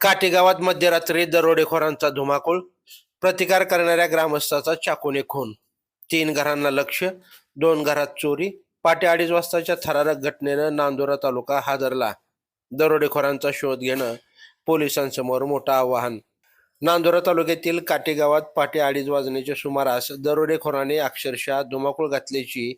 काटी गावात मध्यरात्री दरोडेखोरांचा धुमाकूळ, प्रतिकार करणाऱ्या ग्रामस्थाचा चाकूने खून, 3 घरांना लक्ष्य, 2 घरात चोरी. पहाटे 2:30 वाजताच्या थरारक घटनेनं नांदुरा तालुका हादरला. दरोडेखोरांचा शोध घेणं पोलिसांसमोर मोठं आव्हान. नांदुरा तालुक्यातील काटी गावात पहाटे 2:30 वाजण्याच्या सुमारास दरोडेखोरांनी अक्षरशः धुमाकूळ घातल्याची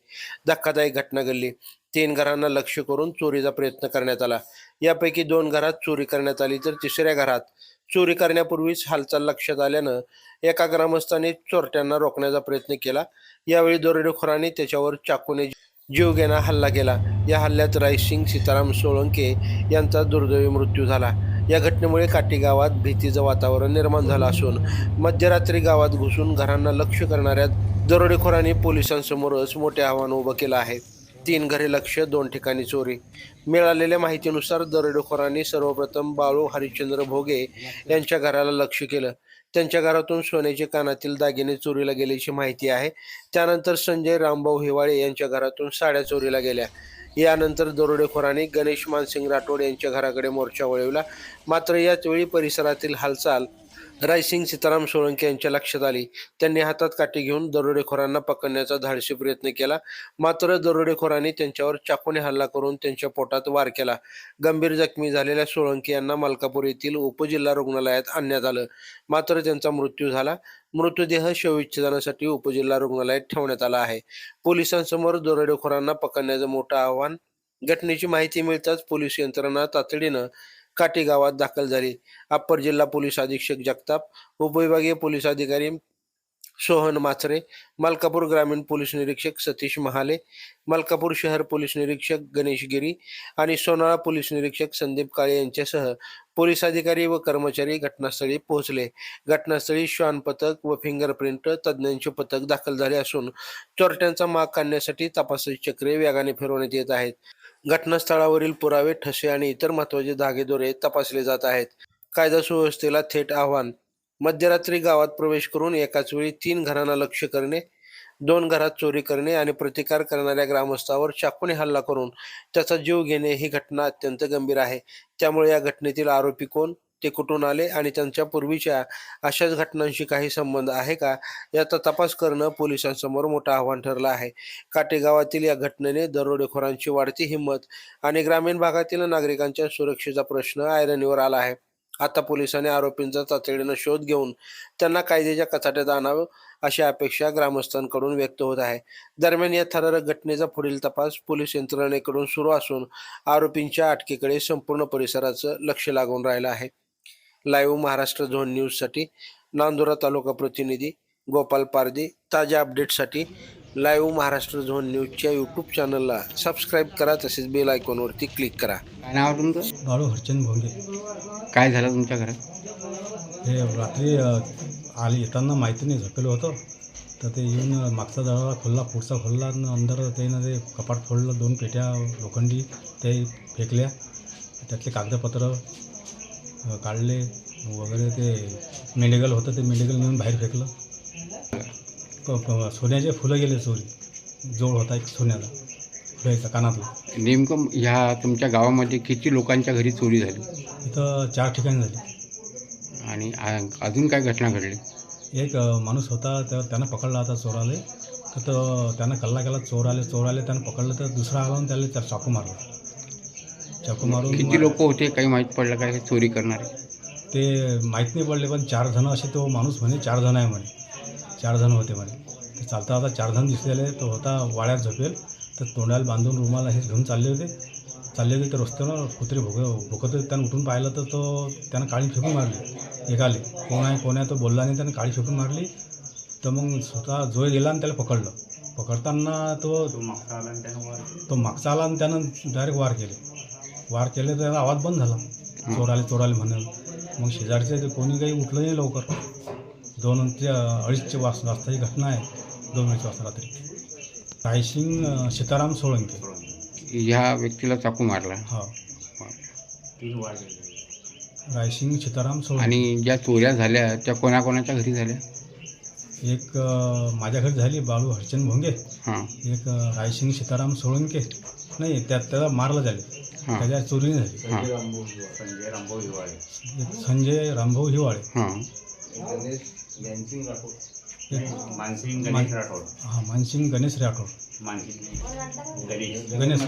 धक्कादायक घटना घडली. 3 घरांना लक्ष्य करून चोरीचा प्रयत्न करण्यात आला. यापैकी 2 घरात चोरी करण्यात आली, तर तिसऱ्या घरात चोरी करण्यापूर्वीच हालचाल लक्षात आल्यानं एका ग्रामस्थाने चोरट्यांना रोखण्याचा प्रयत्न केला. यावेळी दरोडेखोरांनी त्याच्यावर चाकूने जीवघेणा हल्ला केला. या हल्ल्यात रायसिंग सीताराम सोळंके यांचा दुर्दैवी मृत्यू झाला. या घटनेमुळे काटी गावात भीतीचं वातावरण निर्माण झालं असून मध्यरात्री गावात घुसून घरांना लक्ष्य करणाऱ्या दरोडेखोरांनी पोलिसांसमोरच मोठे आव्हान उभं केलं आहे. 3 घरे लक्ष्य, 2 ठिकाणी चोरी. मिळालेल्या माहितीनुसार दरोडेखोरांनी सर्वप्रथम बाळू हरिश्चंद्र भोगे यांच्या घराला लक्ष्य केलं. त्यांच्या घरातून सोन्याचे कानातील दागिने चोरीला गेल्याची माहिती आहे. त्यानंतर संजय रामभाऊ हिवाळे यांच्या घरातून साड्या चोरीला गेल्या. यानंतर दरोडेखोरांनी गणेश मानसिंग राठोड यांच्या घराकडे मोर्चा वळवला. मात्र याच वेळी परिसरातील हालचाल रायसिंग सीताराम सोळंके यांच्या लक्षात आली. त्यांनी हातात काठी घेऊन दरोडेखोरांना पकडण्याचा धाडसी प्रयत्न केला. मात्र दरोडेखोरांनी त्यांच्यावर चाकूने हल्ला करून त्यांच्या पोटात वार केला. गंभीर जखमी झालेल्या सोळंके यांना मलकापूर येथील उपजिल्हा रुग्णालयात आणण्यात आलं. मात्र त्यांचा मृत्यू झाला. मृतदेह शवविच्छेदनासाठी उपजिल्हा रुग्णालयात ठेवण्यात आला आहे. पोलिसांसमोर दरोडेखोरांना पकडण्याचं मोठं आव्हान. घटनेची माहिती मिळताच पोलीस यंत्रणा तातडीनं काटी गावात दाखल झाली. अप्पर जिल्हा पोलीस अधीक्षक जगताप, उपविभागीय पोलीस अधिकारी सोहन माचरे, मलकापूर ग्रामीण पोलीस निरीक्षक सतीश महाले, मलकापूर शहर पोलीस निरीक्षक गणेश गिरी आणि सोनाळा पोलीस निरीक्षक संदीप काळे यांच्यासह पोलीस अधिकारी व कर्मचारी घटनास्थळी पोहोचले. घटनास्थळी श्वान पथक व फिंगरप्रिंट तज्ज्ञांचे पथक दाखल झाले असून चोरट्यांचा माग काढण्यासाठी तपासाची चक्रे वेगाने फिरवण्यात येत आहेत. घटनास्थळावरील पुरावे, ठसे आणि इतर महत्त्वाचे धागेदोरे तपासले जात आहेत. कायदा सुव्यवस्थेला थेट आव्हान. मध्यरात्री गावात प्रवेश करून एकाच वेळी 3 घरांना लक्ष्य करणे, 2 घरात चोरी करणे आणि प्रतिकार करणाऱ्या ग्रामस्थावर चाकूने हल्ला करून त्याचा जीव घेणे ही घटना अत्यंत गंभीर आहे. त्यामुळे या घटनेतील आरोपी कोण, ते कुठून आले आणि त्यांच्या पूर्वीच्या अशाच घटनांशी काही संबंध आहे का, याचा तपास करणं पोलिसांसमोर मोठं आव्हान ठरलं आहे. काटे गावातील या घटनेने दरोडेखोरांची वाढती हिंमत आणि ग्रामीण भागातील नागरिकांच्या सुरक्षेचा प्रश्न ऐरणीवर आला आहे. आता पोलिसांनी आरोपींचा तातडीनं शोध घेऊन त्यांना कायद्याच्या कचाट्यात आणावं अशी अपेक्षा ग्रामस्थांकडून व्यक्त होत आहे. दरम्यान या थरारक घटनेचा पुढील तपास पोलीस यंत्रणेकडून सुरू असून आरोपींच्या अटकेकडे संपूर्ण परिसराचं लक्ष लागून राहिलं आहे. लाईव्ह महाराष्ट्र झोन न्यूजसाठी नांदुरा तालुका प्रतिनिधी गोपाल पारदी. ताज्या अपडेटसाठी लाईव्ह महाराष्ट्र झोन न्यूजच्या यूट्यूब चॅनलला सबस्क्राईब करा, तसेच बेल आयकॉनवरती क्लिक करा. काय नाव आहे तुमचं? बाळू हरचंद भोंगे. काय झालं तुमच्या घरात? हे रात्री येताना माहिती नाही, झोपेलं होतं. तर ते येऊन मागचा दरवाजा खोलला, पुढचा खोलला आणि अंदर त्यानं ते कपाट फोडलं. 2 पेट्या लोखंडी ते फेकल्या. त्यातले कागदपत्र काढले वगैरे. ते मेडिकल होतं, ते मेडिकल नेऊन बाहेर फेकलं. सोन्याचे फुलं गेले चोरी. जोड होता एक सोन्याचा, फुलाचा कानातला. नेमकं ह्या तुमच्या गावामध्ये किती लोकांच्या घरी चोरी झाली इथं 4 ठिकाणी झाली. आणि अजून काय घटना घडली? एक माणूस होता, त्यानं पकडला होता चोराले. तर त्यानं कल्ला केला, चोर आले त्यानं पकडलं. तर दुसरा आला आणि त्याला चाकू मारला. चाकू मारून किती लोक होते, काही माहीत पडलं काय हे चोरी करणारे? ते माहीत नाही पडले, पण 4 जण असे. तो माणूस म्हणे 4 जण आहे म्हणे. 4 जण होते म्हणे. ते चालता आता 4 जण दिसलेले. तो होता वाड्यात झोपेल. तर तोंडाला बांधून रुमाला हे घेऊन चालले होते. तर रस्त्यानं कुत्रे भुकत होते. त्यानं उठून पाहिलं तर त्यानं काळी फेकून मारली. एकाले कोण आहे तो बोलला नाही. त्यानं काळी फेकून मारली. तर मग स्वतः जोय गेला आणि त्याला पकडलं. पकडताना तो मागचा आला आणि त्यानं डायरेक्ट वार केले. तर त्याचा आवाज बंद झाला, चोराले म्हणून. मग शेजारचे कोणी काही उठलं नाही लवकर. 2 ते 2:30 वाजताची घटना आहे. 2 वाजता रात्री. रायसिंग सीताराम सोळंके ह्या व्यक्तीला चाकू मारला. हो, रायसिंग सीताराम सोळंके. आणि ज्या चोऱ्या झाल्या त्या कोणाकोणाच्या घरी झाल्या? एक माझ्या घरी झाली, बाळू हरचंद भोंगे. हां. एक रायसिंग सीताराम सोळंके. नाही, त्याला मारलं झाले. हां त्याच्या चोरी नाही झाली. हां एक संजय रामभाऊ हिवाळे, हां मानसिंग गणेश राठोड, गणेश